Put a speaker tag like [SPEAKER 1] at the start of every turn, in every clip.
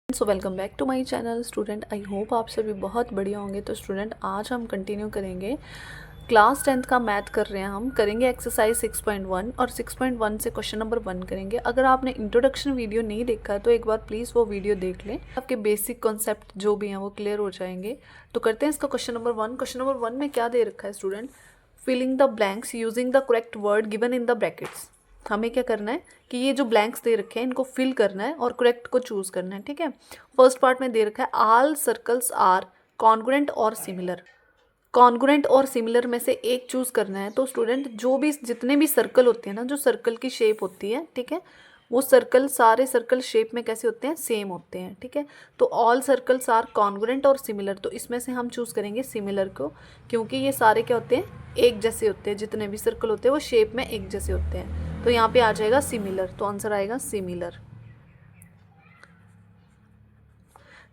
[SPEAKER 1] So welcome back to my channel student. I hope आप सभी बहुत बढ़िया होंगे। तो स्टूडेंट आज हम कंटिन्यू करेंगे क्लास 10th का मैथ कर रहे हैं। हम करेंगे एक्सरसाइज 6.1 और 6.1 से क्वेश्चन नंबर 1 करेंगे। अगर आपने इंट्रोडक्शन वीडियो नहीं देखा है तो एक बार प्लीज़ वो वीडियो देख लें, आपके बेसिक कॉन्सेप्ट जो भी हैं वो क्लियर हो जाएंगे। तो करते हैं इसका क्वेश्चन नंबर 1। क्वेश्चन नंबर 1 में क्या दे रखा है student? Filling the blanks using the correct word given in the brackets. हमें क्या करना है कि ये जो ब्लैंक्स दे रखे हैं इनको फिल करना है और करेक्ट को चूज करना है। ठीक है, फर्स्ट पार्ट में दे रखा है ऑल सर्कल्स आर कॉन्ग्रुएंट और सिमिलर। कॉन्ग्रुएंट और सिमिलर में से एक चूज करना है। तो स्टूडेंट जो भी जितने भी सर्कल होते हैं ना, जो सर्कल की शेप होती है, ठीक है, वो सर्कल सारे सर्कल शेप में कैसे होते हैं? सेम होते हैं। ठीक है, तो ऑल सर्कल्स आर कॉन्ग्रुएंट और सिमिलर, तो इसमें से हम चूज करेंगे सिमिलर को, क्योंकि ये सारे क्या होते हैं? एक जैसे होते हैं। जितने भी सर्कल होते हैं वो शेप में एक जैसे होते हैं। तो यहाँ पे आ जाएगा सिमिलर, तो आंसर आएगा सिमिलर।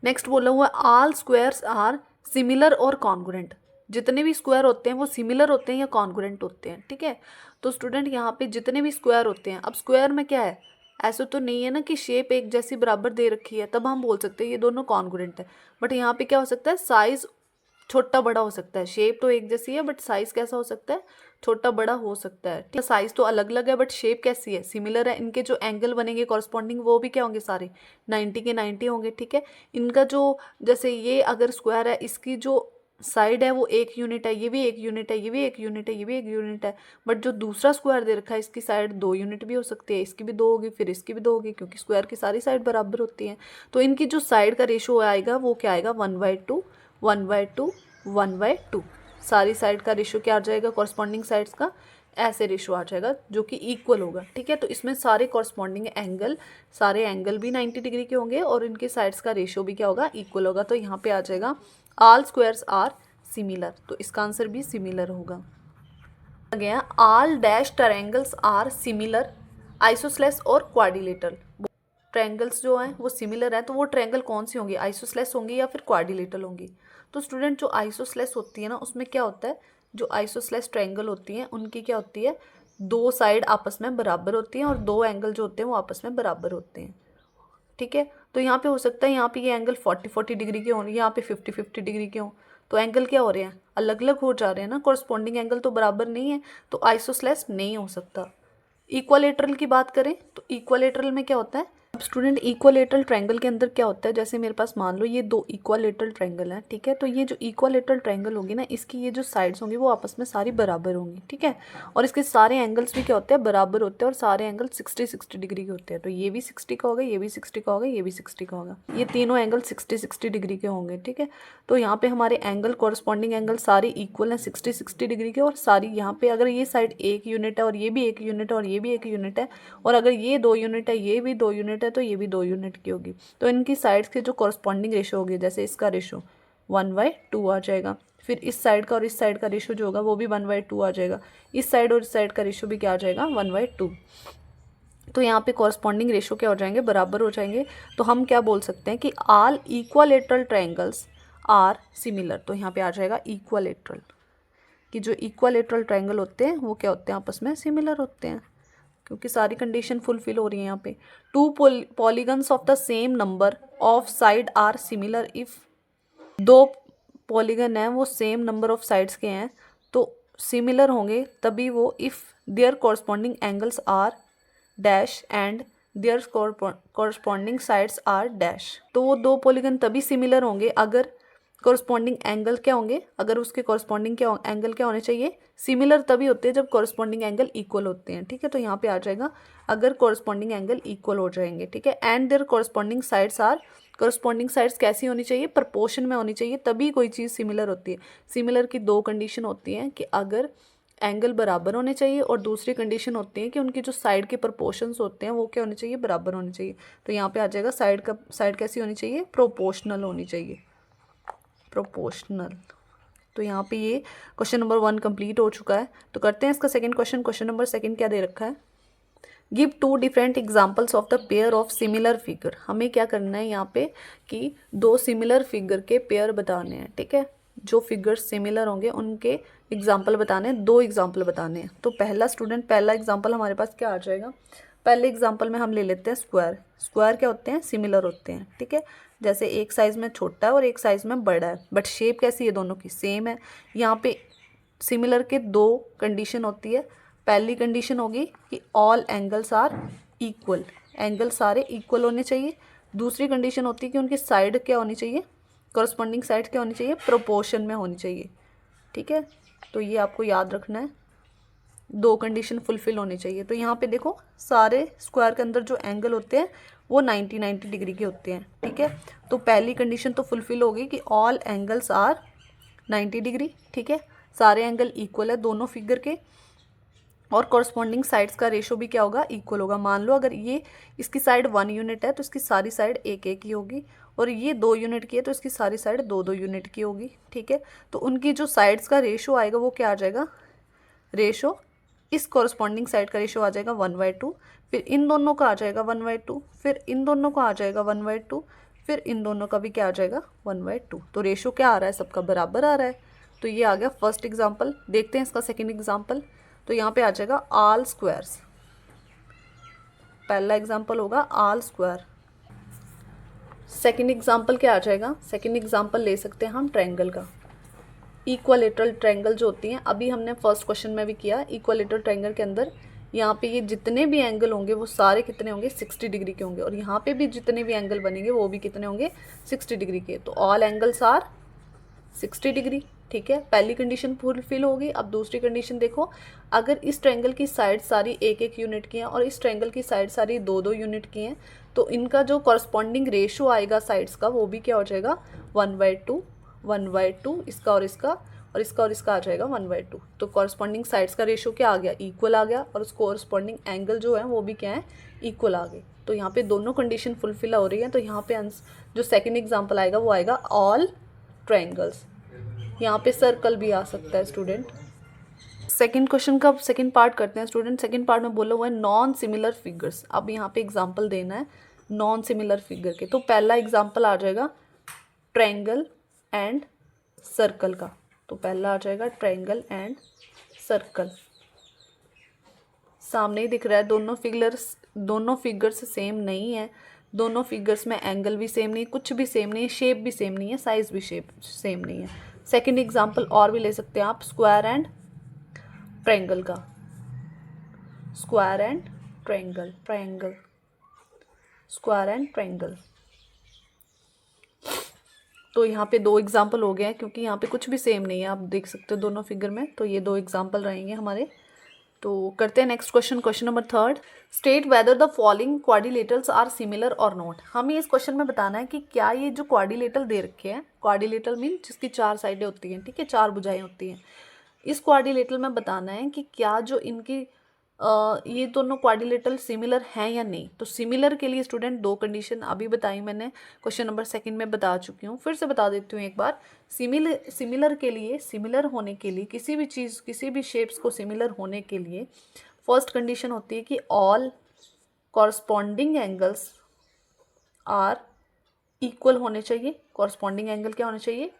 [SPEAKER 1] नेक्स्ट बोला हुआ ऑल स्क्वायर्स आर सिमिलर और कॉन्ग्रुएंट। जितने भी स्क्वायर होते हैं वो सिमिलर होते हैं या कॉन्ग्रुएंट होते हैं। ठीक है, तो स्टूडेंट यहाँ पे जितने भी स्क्वायर होते हैं, अब स्क्वायर में क्या है, ऐसा तो नहीं है ना कि शेप एक जैसी बराबर दे रखी है तब हम बोल सकते हैं ये दोनों कॉन्ग्रुएंट है। बट यहाँ पे क्या हो सकता है? साइज छोटा बड़ा हो सकता है। शेप तो एक जैसी है बट साइज कैसा हो सकता है? छोटा बड़ा हो सकता है। ठीक है, साइज तो अलग अलग है बट शेप कैसी है? सिमिलर है। इनके जो एंगल बनेंगे कॉरस्पॉन्डिंग वो भी क्या होंगे? सारे 90 के 90 होंगे। ठीक है, इनका जो जैसे ये अगर स्क्वायर है, इसकी जो साइड है वो एक यूनिट है, ये भी एक यूनिट है, ये भी एक यूनिट है, ये भी एक यूनिट है। बट जो दूसरा स्क्वायर दे रखा है इसकी साइड 2 यूनिट भी हो सकती है, इसकी भी 2 होगी, फिर इसकी भी 2 होगी, क्योंकि स्क्वायर की सारी साइड बराबर होती हैं। तो इनकी जो साइड का रेशो आएगा वो क्या आएगा? 1/2 1/2 1/2। सारी साइड का रेशो क्या आ जाएगा? कॉरस्पॉन्डिंग साइड्स का ऐसे रेशो आ जाएगा जो कि इक्वल होगा। ठीक है, तो इसमें सारे कॉरस्पॉन्डिंग एंगल, सारे एंगल भी 90 डिग्री के होंगे और इनके साइड्स का रेशो भी क्या होगा? इक्वल होगा। तो यहाँ पे आ जाएगा ऑल स्क्वायर्स आर सिमिलर, तो इसका आंसर भी सिमिलर होगा। गया all dash triangles are similar isosceles और क्वाड्रिलेटरल। ट्रायंगल्स जो हैं वो सिमिलर हैं, तो वो ट्रायंगल कौन सी होंगी? आइसोसेलेस होंगी या फिर क्वाड्रिलेटरल होंगी? तो स्टूडेंट जो आइसोसेलेस होती है ना, उसमें क्या होता है? जो आइसोसेलेस ट्रायंगल होती हैं उनकी क्या होती है? 2 साइड आपस में बराबर होती हैं और 2 एंगल जो होते हैं वो आपस में बराबर होते हैं। ठीक है, तो यहाँ पे हो सकता है यहाँ पे ये एंगल 40-40 डिग्री के हों, यहाँ पे 50-50 डिग्री के हों, तो एंगल क्या हो रहे हैं? अलग अलग हो जा रहे हैं ना, कॉरस्पॉन्डिंग एंगल तो बराबर नहीं है, तो आइसोसेलेस नहीं हो सकता। इक्वालेटरल की बात करें तो इक्वालेटरल में क्या होता है? अब स्टूडेंट इक्वालेटरल ट्रायंगल के अंदर क्या होता है? जैसे मेरे पास मान लो ये 2 इक्वालेटरल ट्रायंगल हैं। ठीक है, तो ये जो इक्वालेटरल ट्रायंगल होगी ना, इसकी ये जो साइड्स होंगी वो आपस में सारी बराबर होंगी। ठीक है, और इसके सारे एंगल्स भी क्या होते हैं? बराबर होते हैं, और सारे एंगल 60-60 डिग्री के होते हैं। तो ये भी 60 का होगा, ये भी 60 का होगा, ये भी 60 का होगा, ये तीनों एंगल 60-60 डिग्री के होंगे। ठीक है, तो यहाँ पे हमारे एंगल, कॉरस्पॉन्डिंग एंगल सारे इक्वल हैं 60-60 डिग्री के, और सारी यहाँ पे अगर ये साइड 1 यूनिट है और ये भी 1 यूनिट है और ये भी 1 यूनिट है, और अगर ये 2 यूनिट है, ये भी 2 यूनिट है, तो ये भी 2 यूनिट की होगी। तो इनकी साइड्स के जो कॉरस्पॉन्डिंग रेशो होगी, जैसे इसका रेशो 1/2 आ जाएगा, फिर इस साइड का और इस साइड का रेशो जो होगा वो भी 1/2 आ जाएगा, इस साइड और इस साइड का रेशो भी क्या आ जाएगा? 1/2। तो यहाँ पे कॉरस्पॉन्डिंग रेशो क्या हो जाएंगे? बराबर हो जाएंगे। तो हम क्या बोल सकते हैं कि all equilateral triangles are similar. तो यहाँ पे आ जाएगा इक्वालेटरल, कि जो इक्वालेटरल ट्रायंगल होते हैं वो क्या होते हैं? आपस में सिमिलर होते हैं, क्योंकि सारी कंडीशन फुलफिल हो रही है यहाँ पे। 2 polygons of the same number of side are similar if 2 polygon हैं वो सेम नंबर ऑफ साइड्स के हैं, तो सिमिलर होंगे तभी वो if their corresponding angles are dash and their corresponding sides are dash. तो वो 2 पॉलीगन तभी सिमिलर होंगे अगर कॉरस्पॉन्डिंग एंगल क्या होंगे? अगर उसके कॉरस्पॉन्डिंग क्या एंगल क्या होने चाहिए? सिमिलर तभी होते हैं जब कॉरस्पॉन्डिंग एंगल इक्वल होते हैं। ठीक है, तो यहाँ पे आ जाएगा अगर कॉरस्पॉन्डिंग एंगल इक्वल हो जाएंगे। ठीक है, and their corresponding sides are, corresponding sides कैसी होनी चाहिए? प्रपोर्शन में होनी चाहिए, तभी कोई चीज़ सिमिलर होती है। सिमिलर की 2 कंडीशन होती हैं कि अगर एंगल बराबर होने चाहिए, और दूसरी कंडीशन होती है कि उनकी जो साइड के प्रपोर्शंस होते हैं वो क्या होने चाहिए? बराबर होने चाहिए। तो यहाँ पे आ जाएगा साइड कैसी होनी चाहिए? प्रोपोर्शनल होनी चाहिए, प्रोपोर्शनल। तो यहाँ पे ये क्वेश्चन नंबर 1 कंप्लीट हो चुका है। तो करते हैं इसका सेकंड क्वेश्चन। क्वेश्चन नंबर 2 क्या दे रखा है? Give 2 different examples of the pair of similar figure. हमें क्या करना है यहाँ पे कि 2 सिमिलर फिगर के पेयर बताने हैं। ठीक है, जो फिगर सिमिलर होंगे उनके एग्जाम्पल बताने हैं, 2 एग्जाम्पल बताने हैं। तो पहला एग्जाम्पल हमारे पास क्या आ जाएगा? पहले एग्जांपल में हम ले लेते हैं स्क्वायर। स्क्वायर क्या होते हैं? सिमिलर होते हैं, ठीक है। जैसे एक साइज़ में छोटा है और एक साइज़ में बड़ा है, बट शेप कैसी है? दोनों की सेम है। यहाँ पे सिमिलर के दो कंडीशन होती है। पहली कंडीशन होगी कि all angles are equal, angle सारे इक्वल होने चाहिए। दूसरी कंडीशन होती है कि उनकी साइड क्या होनी चाहिए? कॉरस्पॉन्डिंग साइड क्या होनी चाहिए? प्रोपोर्शन में होनी चाहिए, ठीक है। तो ये आपको याद रखना है, दो कंडीशन फुलफिल होनी चाहिए। तो यहाँ पे देखो सारे स्क्वायर के अंदर जो एंगल होते हैं वो 90 डिग्री के होते हैं, ठीक है। तो पहली कंडीशन तो फुलफिल होगी कि ऑल एंगल्स आर 90 डिग्री, ठीक है। सारे एंगल इक्वल है दोनों फिगर के, और कॉरस्पॉन्डिंग साइड्स का रेशो भी क्या होगा? इक्वल होगा। मान लो अगर ये इसकी साइड 1 यूनिट है तो इसकी सारी साइड 1 की होगी, और ये 2 यूनिट की है तो इसकी सारी साइड 2 यूनिट की होगी, ठीक है। तो उनकी जो साइड्स का रेशो आएगा वो क्या आ जाएगा? रेशो, इस कॉरस्पॉन्डिंग साइड का रेशो आ जाएगा 1/2, फिर इन दोनों का आ जाएगा 1/2, फिर इन दोनों का आ जाएगा 1/2, फिर इन दोनों का भी क्या आ जाएगा? 1/2। तो रेशो क्या आ रहा है? सबका बराबर आ रहा है। तो ये आ गया फर्स्ट एग्जाम्पल। देखते हैं इसका सेकेंड एग्जाम्पल। तो यहाँ पे आ जाएगा ऑल स्क्वायर्स। पहला एग्जाम्पल होगा ऑल स्क्वायर। सेकेंड एग्जाम्पल क्या आ जाएगा? सेकेंड एग्जाम्पल ले सकते हैं हम ट्रायंगल का। इक्वालेटरल ट्रायंगल जो होती हैं, अभी हमने फर्स्ट क्वेश्चन में भी किया। इक्वालेटरल ट्रायंगल के अंदर यहाँ पे ये जितने भी एंगल होंगे वो सारे कितने होंगे? 60 डिग्री के होंगे, और यहाँ पे भी जितने भी एंगल बनेंगे वो भी कितने होंगे? 60 डिग्री के। तो ऑल एंगल्स आर 60 डिग्री, ठीक है। पहली कंडीशन फुलफिल होगी। अब दूसरी कंडीशन देखो, अगर इस ट्रायंगल की साइड सारी 1 यूनिट की हैं और इस ट्रायंगल की साइड सारी 2 यूनिट की हैं, तो इनका जो कॉरस्पॉन्डिंग रेशो आएगा साइड्स का वो भी क्या हो जाएगा? 1/2, 1/2, इसका और इसका, और इसका और इसका आ जाएगा 1/2। तो कॉरस्पॉन्डिंग साइड्स का रेशो क्या आ गया? इक्वल आ गया, और उस कॉरस्पॉन्डिंग एंगल जो है वो भी क्या है? इक्वल आ गए। तो यहाँ पे दोनों कंडीशन फुलफिल हो रही है। तो यहाँ पे जो सेकेंड एग्जाम्पल आएगा वो आएगा ऑल ट्रायंगल्स। यहाँ पे सर्कल भी आ सकता है स्टूडेंट। सेकंड क्वेश्चन का सेकंड पार्ट करते हैं स्टूडेंट। सेकंड पार्ट में बोला हुआ है नॉन सिमिलर फिगर्स। अब यहाँ पे एग्जांपल देना है नॉन सिमिलर फिगर के। तो पहला एग्जांपल आ जाएगा ट्रायंगल एंड सर्कल का। तो पहला आ जाएगा ट्रायंगल एंड सर्कल। सामने ही दिख रहा है, दोनों फिगर्स सेम नहीं है। दोनों फिगर्स में एंगल भी सेम नहीं, कुछ भी सेम नहीं, शेप भी सेम नहीं है, साइज भी शेप सेम नहीं है। सेकंड एग्जांपल और भी ले सकते हैं आप, स्क्वायर एंड ट्रायंगल का। Square and triangle, triangle, square and triangle. तो यहाँ पे 2 एग्जांपल हो गए हैं, क्योंकि यहाँ पे कुछ भी सेम नहीं है, आप देख सकते हो दोनों फिगर में। तो ये 2 एग्जांपल रहेंगे हमारे। तो करते हैं next question. Question number 3, state whether the following quadrilaterals are similar और नॉट। हमें इस क्वेश्चन में बताना है कि क्या ये जो क्वाड्रिलेटरल दे रखे हैं, क्वाड्रिलेटरल मीन जिसकी 4 साइडें होती हैं, ठीक है, 4 भुजाएं होती हैं। इस क्वाड्रिलेटरल में बताना है कि क्या जो इनकी ये दोनों क्वाड्रिलेटरल सिमिलर हैं या नहीं। तो सिमिलर के लिए स्टूडेंट 2 कंडीशन अभी बताई मैंने, क्वेश्चन नंबर 2 में बता चुकी हूँ, फिर से बता देती हूँ एक बार। सिमिलर के लिए, सिमिलर होने के लिए, किसी भी चीज़, किसी भी शेप्स को सिमिलर होने के लिए फर्स्ट कंडीशन होती है कि all corresponding angles are equal होने चाहिए। कॉरस्पॉन्डिंग एंगल क्या होने चाहिए?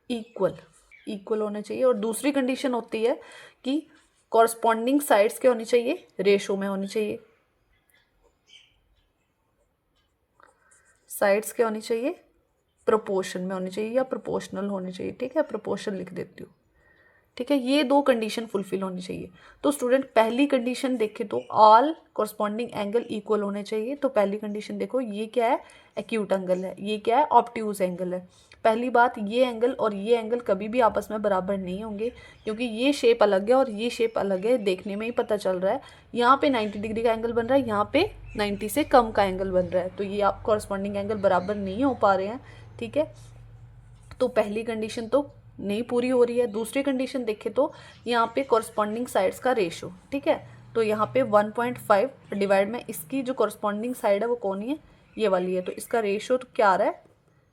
[SPEAKER 1] इक्वल होने चाहिए। और दूसरी कंडीशन होती है कि कॉरस्पॉन्डिंग साइड्स क्या होनी चाहिए? रेशो में होनी चाहिए। साइड्स क्या होनी चाहिए? प्रोपोर्शन में होनी चाहिए या प्रोपोर्शनल होनी चाहिए, ठीक है। प्रोपोर्शन लिख देती हूँ, ठीक है। ये 2 कंडीशन फुलफिल होनी चाहिए। तो स्टूडेंट पहली कंडीशन देखें तो ऑल कॉरस्पॉन्डिंग एंगल इक्वल होने चाहिए। तो पहली कंडीशन देखो, ये क्या है? एक्यूट एंगल है, ये क्या है? ऑब्ट्यूज एंगल है। पहली बात, ये एंगल और ये एंगल कभी भी आपस में बराबर नहीं होंगे, क्योंकि ये शेप अलग है और ये शेप अलग है, देखने में ही पता चल रहा है। यहाँ पे 90 डिग्री का एंगल बन रहा है, यहाँ पे 90 से कम का एंगल बन रहा है। तो ये आप कॉरस्पॉन्डिंग एंगल बराबर नहीं हो पा रहे हैं, ठीक है। तो पहली कंडीशन तो नहीं पूरी हो रही है। दूसरी कंडीशन देखें तो यहाँ पे कॉरस्पॉन्डिंग साइड्स का रेशो, ठीक है। तो यहाँ पे 1.5 डिवाइड में इसकी जो कॉरस्पॉन्डिंग साइड है वो कौन है? ये वाली है। तो इसका रेशो तो क्या आ रहा है?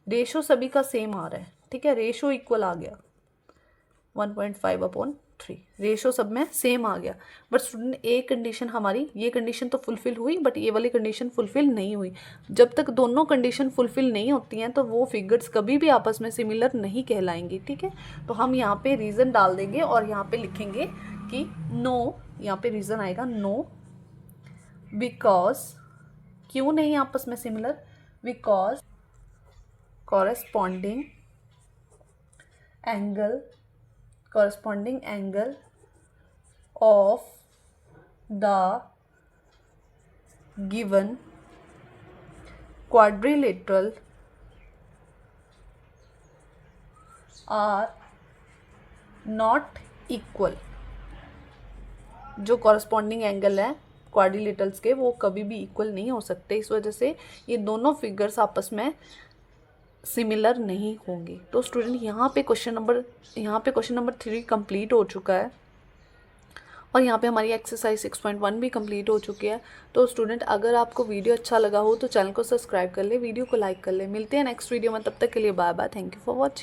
[SPEAKER 1] रेशो सभी का सेम आ रहा है, ठीक है। रेशो इक्वल आ गया 1.5/3, रेशो सब में सेम आ गया। बट स्टूडेंट एक कंडीशन हमारी, ये कंडीशन तो फुलफिल हुई, बट ये वाली कंडीशन फुलफिल नहीं हुई। जब तक दोनों कंडीशन फुलफिल नहीं होती हैं तो वो फिगर्स कभी भी आपस में सिमिलर नहीं कहलाएंगी, ठीक है। तो हम यहाँ पे रीज़न डाल देंगे और यहाँ पे लिखेंगे कि नो, यहाँ पे रीज़न आएगा नो बिकॉज, क्यों नहीं आपस में similar? Because corresponding angle of the given quadrilateral are not equal. जो कॉरस्पॉन्डिंग एंगल है क्वाड्रिलेटरल्स के वो कभी भी इक्वल नहीं हो सकते, इस वजह से ये दोनों फिगर्स आपस में सिमिलर नहीं होंगे। तो स्टूडेंट यहाँ पे क्वेश्चन नंबर 3 कंप्लीट हो चुका है और यहाँ पे हमारी एक्सरसाइज 6.1 भी कंप्लीट हो चुकी है। तो स्टूडेंट अगर आपको वीडियो अच्छा लगा हो तो चैनल को सब्सक्राइब कर ले, वीडियो को लाइक कर ले। मिलते हैं नेक्स्ट वीडियो में, तब तक के लिए bye bye, thank you for watching.